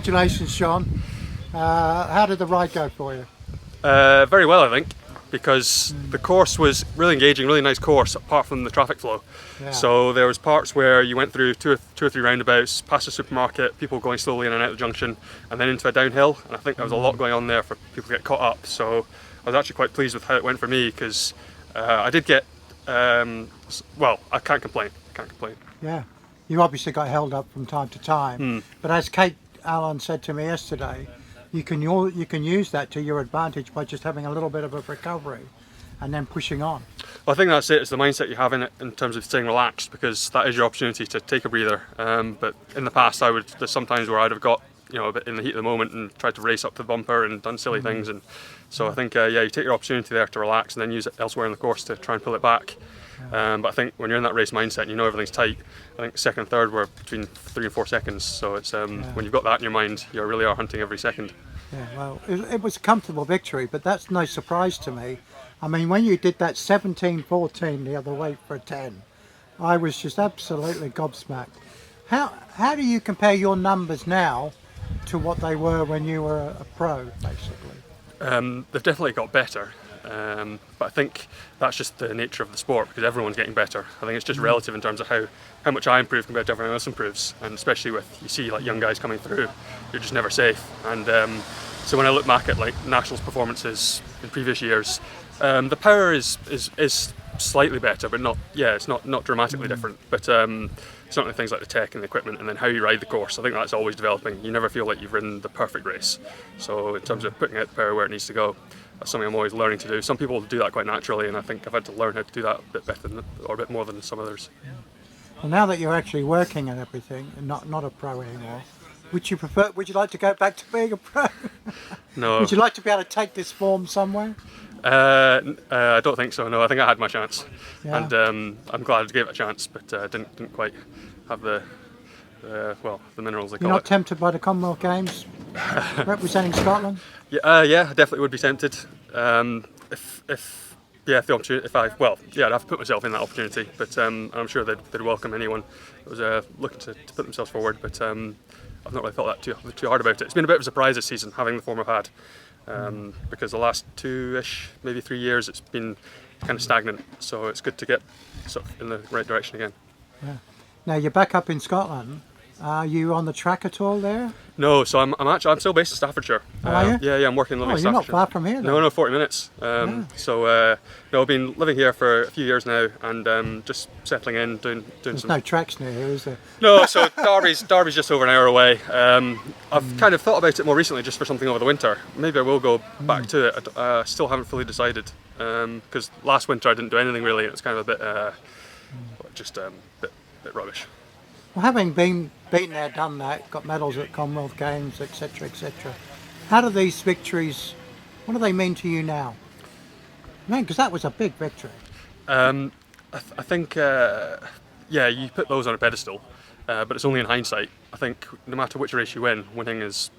Congratulations, Sean. How did the ride go for you? Very well, I think, because the course was really engaging, really nice course, apart from the traffic flow. Yeah. So there was parts where you went through two or three roundabouts, past a supermarket, people going slowly in and out of the junction, and then into a downhill. And I think there was a lot going on there for people to get caught up. So I was actually quite pleased with how it went for me, because I did get, well, I can't complain. Yeah. You obviously got held up from time to time, but as Kate Allen said to me yesterday, you can use that to your advantage by just having a little bit of a recovery and then pushing on. Well, I think that's it. It's the mindset you have in it in terms of staying relaxed, because that is your opportunity to take a breather. But in the past, there's sometimes where I'd have got a bit in the heat of the moment and tried to race up to the bumper and done silly things. And so I think you take your opportunity there to relax and then use it elsewhere in the course to try and pull it back. But I think when you're in that race mindset and you know everything's tight, I think second and third were between 3 and 4 seconds. So it's when you've got that in your mind, you really are hunting every second. Yeah, well, it was a comfortable victory, but that's no surprise to me. I mean, when you did that 17-14 the other way for a 10, I was just absolutely gobsmacked. How do you compare your numbers now to what they were when you were a pro, basically? They've definitely got better. But I think that's just the nature of the sport, because everyone's getting better. I think it's just relative in terms of how much I improve compared to everyone else improves, and especially with, you see like young guys coming through, you're just never safe. And so when I look back at like nationals performances in previous years, the power is slightly better, but it's not dramatically different. But certainly things like the tech and the equipment, and then how you ride the course, I think that's always developing. You never feel like you've ridden the perfect race. So in terms of putting out the power where it needs to go, that's something I'm always learning to do. Some people do that quite naturally, and I think I've had to learn how to do that a bit better or a bit more than some others. Yeah. Well, now that you're actually working and everything, and not a pro anymore, would you like to go back to being a pro? No. Would you like to be able to take this form somewhere? I don't think so. No, I think I had my chance, Yeah. and I'm glad I gave it a chance, but didn't quite have the minerals they call You're not it. tempted by the Commonwealth Games representing Scotland? Yeah, I definitely would be tempted. If the opportunity, I'd have to put myself in that opportunity. But I'm sure they'd welcome anyone that was looking to put themselves forward. But I've not really thought that too hard about it. It's been a bit of a surprise this season, having the form I've had, because the last 2-ish, maybe 3 years, it's been kind of stagnant. So it's good to get sort of in the right direction again. Yeah. Now you're back up in Scotland. Are you on the track at all there? No, so I'm still based in Staffordshire. Are you? Yeah, I'm working living in you're not Staffordshire. far from here, though. No, 40 minutes. So I've been living here for a few years now, and just settling in, doing There's some. no tracks near here, is there? No, so Derby's just over an hour away. I've kind of thought about it more recently, just for something over the winter. Maybe I will go back to it. I still haven't fully decided, because last winter I didn't do anything really. It was kind of a bit rubbish. Well, having been there, done that, got medals at Commonwealth Games, etc., etc., how do these victories, what do they mean to you now? Man, because that was a big victory. I think, you put those on a pedestal, but it's only in hindsight. I think no matter which race you win, winning it's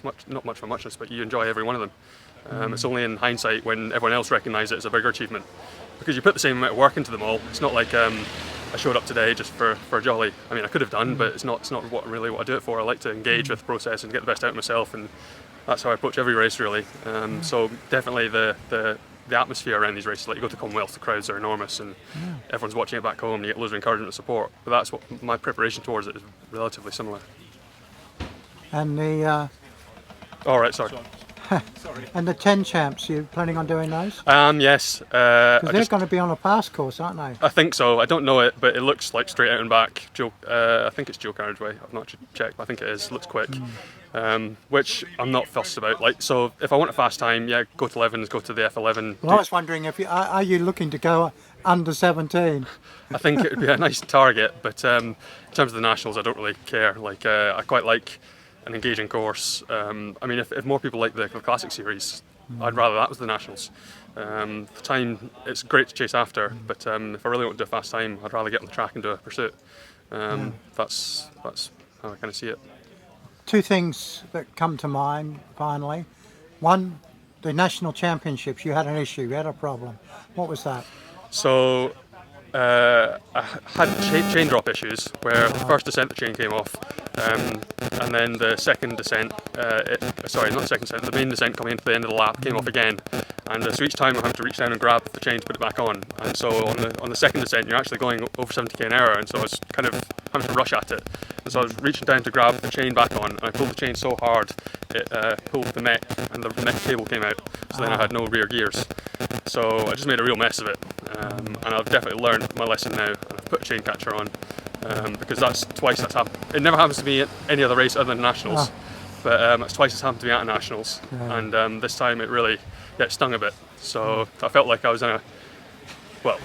not much for muchness, but you enjoy every one of them. It's only in hindsight when everyone else recognises it as a bigger achievement, because you put the same amount of work into them all. It's not like I showed up today just for a jolly. I mean, I could have done, but it's not what I do it for. I like to engage with the process and get the best out of myself, and that's how I approach every race, really. So definitely the atmosphere around these races, like you go to Commonwealth, the crowds are enormous, and everyone's watching it back home, and you get loads of encouragement and support. But that's what my preparation towards it is relatively similar. And the All right, sorry. and the 10 champs, you planning on doing those? Yes. Because they're going to be on a pass course, aren't they? I think so. I don't know it, but it looks like straight out and back. I think it's dual carriageway. I've not checked, but I think it is. Looks quick, which I'm not fussed about. Like, so if I want a fast time, go to 11s, go to the F11. Well, I was wondering if are you looking to go under 17? I think it would be a nice target, but in terms of the nationals, I don't really care. Like, I quite like an engaging course. I mean, if more people like the classic series, I'd rather that was the nationals. The time, it's great to chase after, but if I really want to do a fast time, I'd rather get on the track and do a pursuit. That's how I kind of see it. Two things that come to mind finally. One, the national championships, you had an issue, you had a problem. What was that? So I had chain drop issues where the first descent the chain came off, and then the second descent, sorry, not the second descent, the main descent coming into the end of the lap came off again, and so each time I have to reach down and grab the chain to put it back on, and so on the second descent you're actually going over 70k an hour, and so I was kind of having to rush at it, and so I was reaching down to grab the chain back on, and I pulled the chain so hard it pulled the mech, and the mech cable came out, so then I had no rear gears. So I just made a real mess of it, and I've definitely learned my lesson now, and I've put a chain catcher on, because that's twice that's happened. It never happens to me at any other race other than nationals, but it's twice it's happened to me at a nationals, and this time it really stung a bit. So I felt like I was in a well,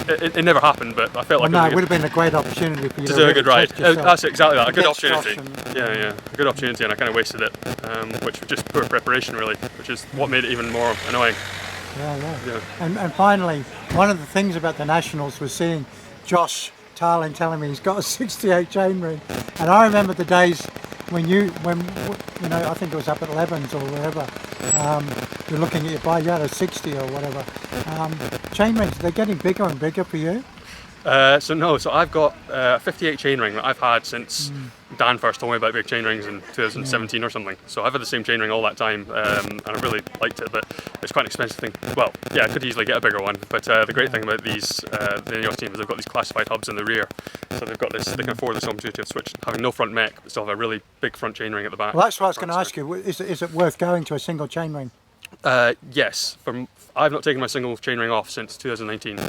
it never happened, but I felt like it would have been a great opportunity for you to do a good ride. That's exactly that, a good Pit opportunity. stop Yeah, a good opportunity, and I kind of wasted it, which was just poor preparation really, which is what made it even more annoying. Yeah. And finally, one of the things about the Nationals was seeing Josh Tarling telling me he's got a 68 chainring, and I remember the days when I think it was up at Levens or wherever, you're looking at your bike, you had a 60 or whatever. Chainrings, they're getting bigger and bigger for you? So I've got a 58 chainring that I've had since Dan first told me about big chainrings in 2017 or something. So I've had the same chainring all that time, and I really liked it, but it's quite an expensive thing. Well, yeah, I could easily get a bigger one, but the great thing about these, the Ineos team, is they've got these classified hubs in the rear. So they've got this, they can afford this intuitive switch, having no front mech, but still have a really big front chainring at the back. Well, that's what I was going to ask you. Is it worth going to a single chainring? Yes, I've not taken my single chainring off since 2019.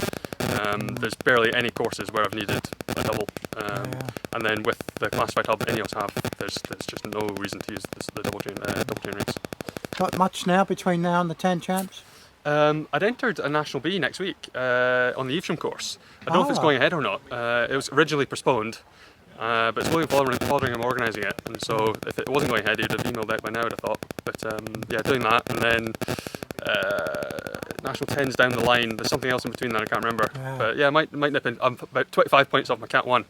There's barely any courses where I've needed a double, and then with the classified hub Ineos have, there's just no reason to use the double chain rings. Got much now between now and the 10 champs? I'd entered a National B next week on the Evesham course. I don't know if it's going ahead or not. It was originally postponed, but it's William Fotheringham organising it, and so if it wasn't going ahead, he'd have emailed out by now, I'd have thought. But yeah, doing that, and then National 10's down the line. There's something else in between that I can't remember. But yeah, I might nip in. I'm about 25 points off my Cat 1,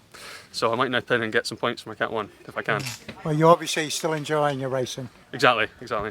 so I might nip in and get some points for my Cat 1 if I can. Well, you're obviously still enjoying your racing. Exactly. Well,